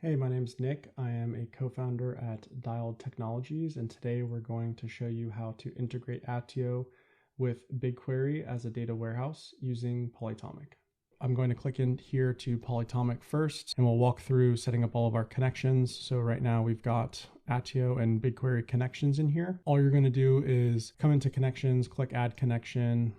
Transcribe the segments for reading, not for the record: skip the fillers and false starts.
Hey, my name's Nick. I am a co-founder at Dialed Technologies, and today we're going to show you how to integrate Attio with BigQuery as a data warehouse using Polytomic. I'm going to click in here to Polytomic first, and we'll walk through setting up all of our connections. So right now we've got Attio and BigQuery connections in here. All you're going to do is come into connections, click Add Connection.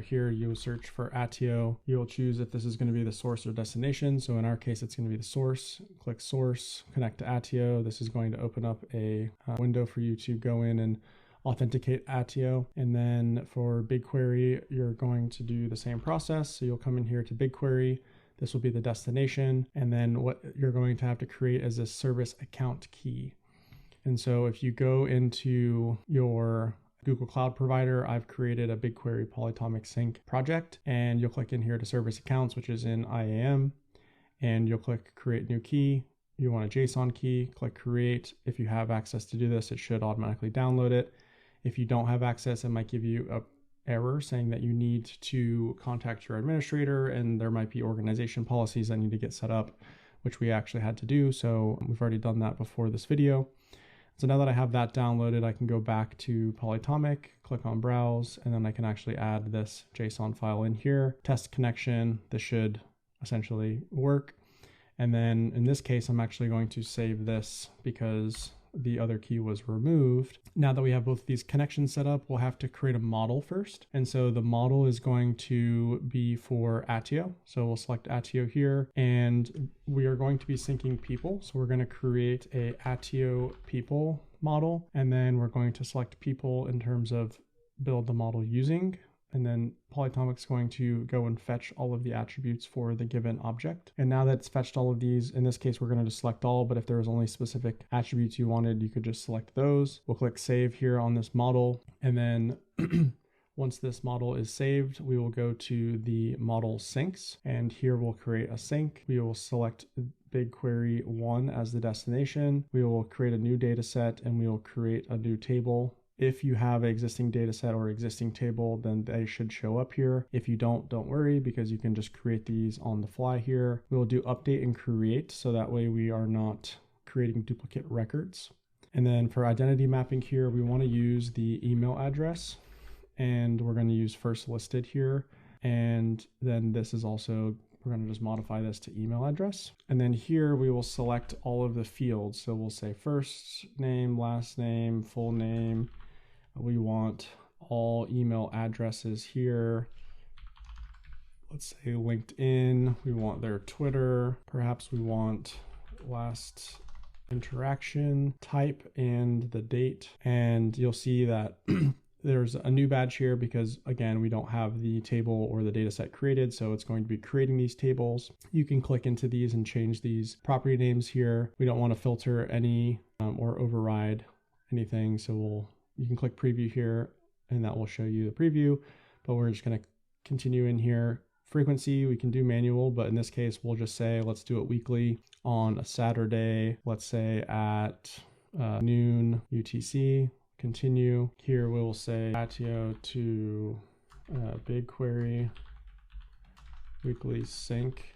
Here you'll search for Attio. You'll choose if this is going to be the source or destination. So in our case, it's going to be the source. Click source, connect to Attio. This is going to open up a window for you to go in and authenticate Attio. And then for BigQuery, you're going to do the same process. So you'll come in here to BigQuery. This will be the destination. And then what you're going to have to create is a service account key. And so if you go into your Google Cloud provider, I've created a BigQuery Polytomic Sync project, and you'll click in here to service accounts, which is in IAM, and you'll click create new key. You want a JSON key, click create. If you have access to do this, it should automatically download it. If you don't have access, it might give you an error saying that you need to contact your administrator, and there might be organization policies that need to get set up, which we actually had to do. So we've already done that before this video. So now that I have that downloaded, I can go back to Polytomic, click on browse, and then I can actually add this JSON file in here. Test connection, this should essentially work. And then in this case, I'm actually going to save this because the other key was removed. Now that we have both these connections set up, we'll have to create a model first. And so the model is going to be for Attio. So we'll select Attio here, and we are going to be syncing people. So we're going to create a Attio people model, and then we're going to select people in terms of build the model using. And then Polytomic's going to go and fetch all of the attributes for the given object. And now that it's fetched all of these, in this case, we're going to just select all, but if there was only specific attributes you wanted, you could just select those. We'll click save here on this model. And then once this model is saved, we will go to the model syncs, and here we'll create a sync. We will select BigQuery 1 as the destination. We will create a new data set, and we will create a new table. If you have an existing data set or existing table, then they should show up here. If you don't worry, because you can just create these on the fly here. We'll do update and create, so that way we are not creating duplicate records. And then for identity mapping here, we want to use the email address, and we're going to use first listed here. And then this is also, we're going to just modify this to email address. And then here we will select all of the fields. So we'll say first name, last name, full name. We want all email addresses here. Let's say LinkedIn. We want their Twitter. Perhaps we want last interaction type and the date. And you'll see that there's a new badge here because, again, we don't have the table or the data set created, so it's going to be creating these tables. You can click into these and change these property names here. We don't want to filter any or override anything, so you can click preview here, and that will show you the preview, but we're just going to continue in here. Frequency, we can do manual, but in this case, we'll just say, let's do it weekly on a Saturday, let's say at noon UTC. Continue. Here we will say Attio to BigQuery weekly sync.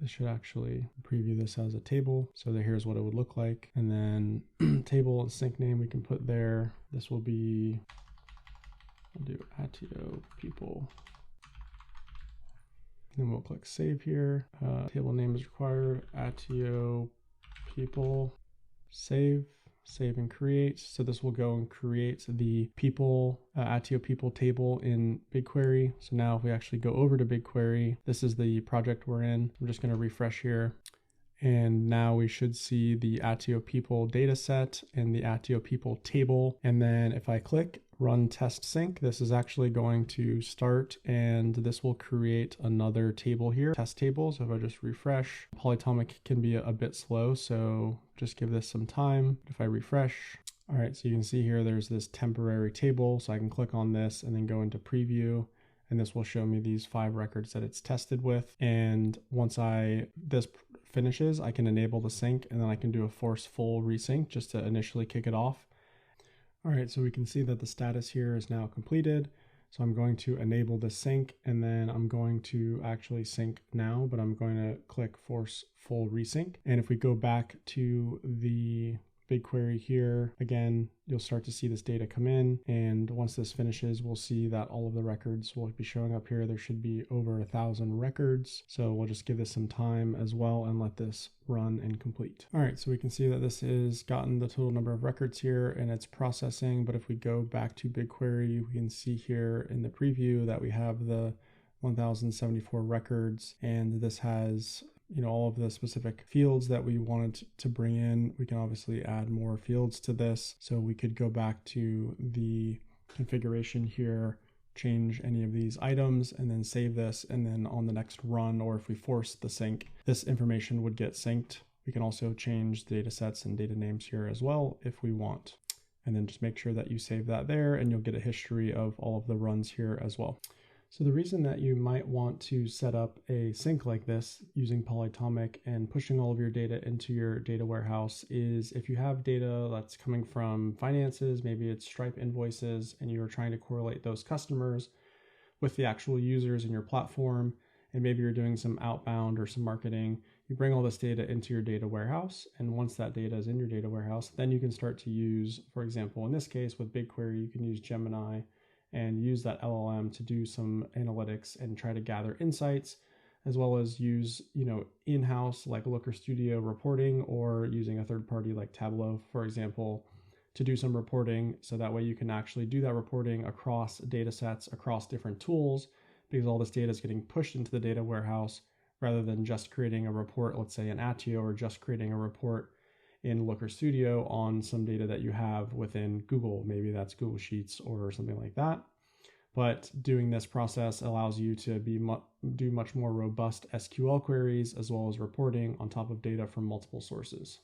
This should actually preview this as a table. So here's what it would look like. And then table and sync name we can put there. This will be, I'll do Attio people. Then we'll click save here. Table name is required. Attio people. Save and create. So this will go and create the people, Attio people table in BigQuery. So now if we actually go over to BigQuery, this is the project we're in. I'm just going to refresh here. And now we should see the Attio people data set and the Attio people table. And then if I click run test sync, this is actually going to start, and this will create another table here, test table. So if I just refresh, Polytomic can be a bit slow, so just give this some time. If I refresh, all right, so you can see here there's this temporary table, so I can click on this and then go into preview, and this will show me these 5 records that it's tested with. And once this finishes, I can enable the sync, and then I can do a forceful resync just to initially kick it off. All right, so we can see that the status here is now completed. So I'm going to enable the sync, and then I'm going to actually sync now, but I'm going to click force full resync. And if we go back to the BigQuery here, again, you'll start to see this data come in. And once this finishes, we'll see that all of the records will be showing up here. There should be over 1,000 records. So we'll just give this some time as well and let this run and complete. All right, so we can see that this has gotten the total number of records here and it's processing. But if we go back to BigQuery, we can see here in the preview that we have the 1,074 records, and this has all of the specific fields that we wanted to bring in. We can obviously add more fields to this. So we could go back to the configuration here, change any of these items, and then save this. And then on the next run, or if we force the sync, this information would get synced. We can also change the data sets and data names here as well if we want. And then just make sure that you save that there, and you'll get a history of all of the runs here as well. So the reason that you might want to set up a sync like this using Polytomic and pushing all of your data into your data warehouse is if you have data that's coming from finances, maybe it's Stripe invoices, and you're trying to correlate those customers with the actual users in your platform, and maybe you're doing some outbound or some marketing, you bring all this data into your data warehouse. And once that data is in your data warehouse, then you can start to use, for example, in this case with BigQuery, you can use Gemini and use that LLM to do some analytics and try to gather insights, as well as use, in-house like Looker Studio reporting, or using a third party like Tableau, for example, to do some reporting. So that way you can actually do that reporting across data sets, across different tools, because all this data is getting pushed into the data warehouse rather than just creating a report, let's say in Attio, or just creating a report in Looker Studio on some data that you have within Google. Maybe that's Google Sheets or something like that. But doing this process allows you to do much more robust SQL queries, as well as reporting on top of data from multiple sources.